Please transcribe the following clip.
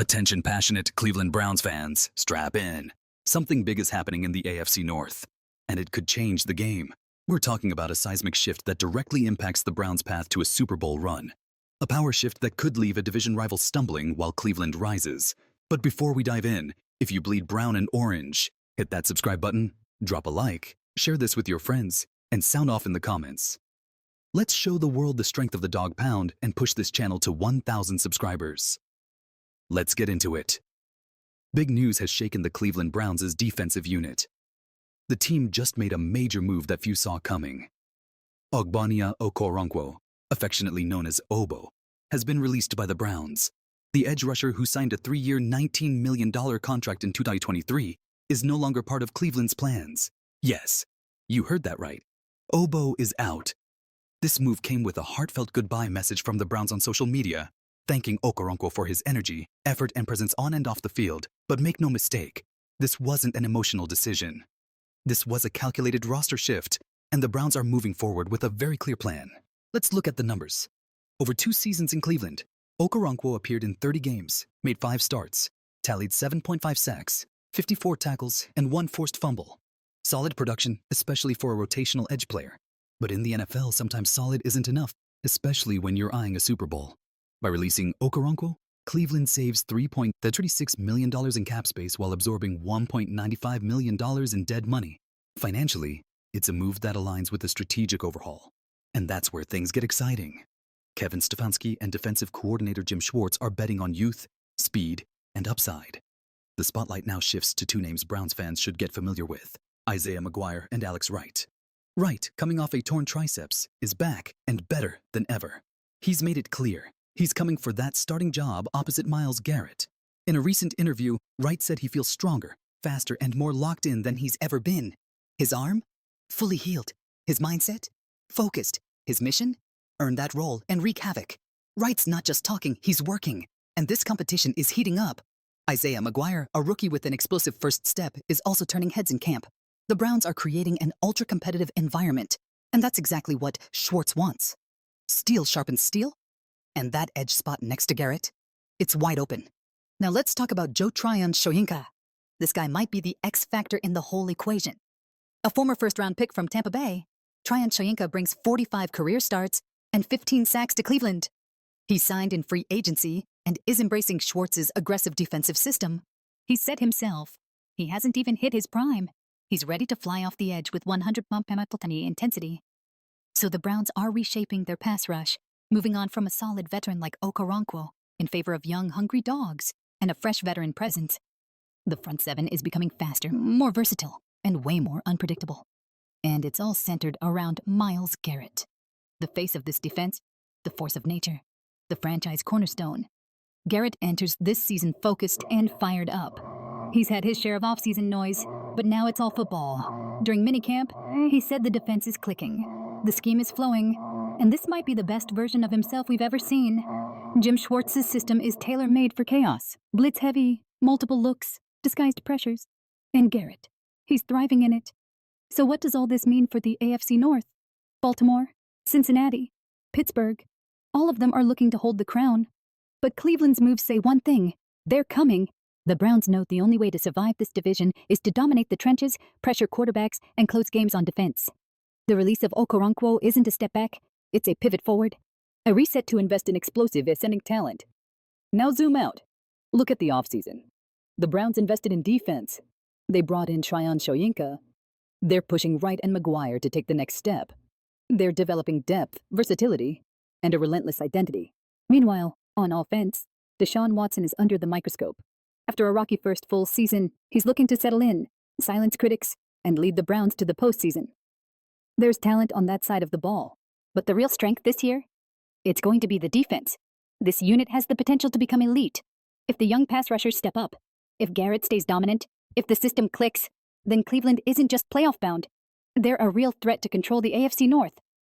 Attention passionate Cleveland Browns fans, strap in. Something big is happening in the AFC North, and it could change the game. We're talking about a seismic shift that directly impacts the Browns' path to a Super Bowl run. A power shift that could leave a division rival stumbling while Cleveland rises. But before we dive in, if you bleed brown and orange, hit that subscribe button, drop a like, share this with your friends, and sound off in the comments. Let's show the world the strength of the dog pound and push this channel to 1,000 subscribers. Let's get into it. Big news has shaken the Cleveland Browns' defensive unit. The team just made a major move that few saw coming. Ogbonnia Okoronkwo, affectionately known as Obo, has been released by the Browns. The edge rusher who signed a 3-year, $19 million contract in 2023 is no longer part of Cleveland's plans. Yes, you heard that right. Obo is out. This move came with a heartfelt goodbye message from the Browns on social media, thanking Okoronkwo for his energy, effort, and presence on and off the field. But make no mistake, this wasn't an emotional decision. This was a calculated roster shift, and the Browns are moving forward with a very clear plan. Let's look at the numbers. Over 2 seasons in Cleveland, Okoronkwo appeared in 30 games, made 5 starts, tallied 7.5 sacks, 54 tackles, and 1 forced fumble. Solid production, especially for a rotational edge player. But in the NFL, sometimes solid isn't enough, especially when you're eyeing a Super Bowl. By releasing Okoronkwo, Cleveland saves $3.36 million in cap space while absorbing $1.95 million in dead money. Financially, it's a move that aligns with a strategic overhaul. And that's where things get exciting. Kevin Stefanski and defensive coordinator Jim Schwartz are betting on youth, speed, and upside. The spotlight now shifts to 2 names Browns fans should get familiar with: McGuire and Wright. Wright, coming off a torn triceps, is back and better than ever. He's made it clear he's coming for that starting job opposite Myles Garrett. In a recent interview, Wright said he feels stronger, faster, and more locked in than he's ever been. His arm? Fully healed. His mindset? Focused. His mission? Earn that role and wreak havoc. Wright's not just talking, he's working. And this competition is heating up. McGuire, a rookie with an explosive first step, is also turning heads in camp. The Browns are creating an ultra-competitive environment. And that's exactly what Schwartz wants. Steel sharpens steel. And that edge spot next to Garrett, it's wide open. Now let's talk about Tryon-Shoyinka. This guy might be the X factor in the whole equation. A former first-round pick from Tampa Bay, Tryon-Shoyinka brings 45 career starts and 15 sacks to Cleveland. He signed in free agency and is embracing Schwartz's aggressive defensive system. He said himself, he hasn't even hit his prime. He's ready to fly off the edge with 100 intensity. So the Browns are reshaping their pass rush, moving on from a solid veteran like Okoronkwo in favor of young, hungry dogs and a fresh veteran presence. The front 7 is becoming faster, more versatile, and way more unpredictable. And it's all centered around Myles Garrett, the face of this defense, the force of nature, the franchise cornerstone. Garrett enters this season focused and fired up. He's had his share of offseason noise, but now it's all football. During minicamp, he said the defense is clicking, the scheme is flowing, and this might be the best version of himself we've ever seen. Jim Schwartz's system is tailor-made for chaos. Blitz-heavy, multiple looks, disguised pressures. And Garrett, he's thriving in it. So what does all this mean for the AFC North? Baltimore, Cincinnati, Pittsburgh, all of them are looking to hold the crown. But Cleveland's moves say one thing: they're coming. The Browns note the only way to survive this division is to dominate the trenches, pressure quarterbacks, and close games on defense. The release of Okoronkwo isn't a step back. It's a pivot forward, a reset to invest in explosive ascending talent. Now zoom out. Look at the offseason. The Browns invested in defense. They brought in Tryon-Shoyinka. They're pushing Wright and McGuire to take the next step. They're developing depth, versatility, and a relentless identity. Meanwhile, on offense, Deshaun Watson is under the microscope. After a rocky first full season, he's looking to settle in, silence critics, and lead the Browns to the postseason. There's talent on that side of the ball. But the real strength this year? It's going to be the defense. This unit has the potential to become elite. If the young pass rushers step up, if Garrett stays dominant, if the system clicks, then Cleveland isn't just playoff bound. They're a real threat to control the AFC North.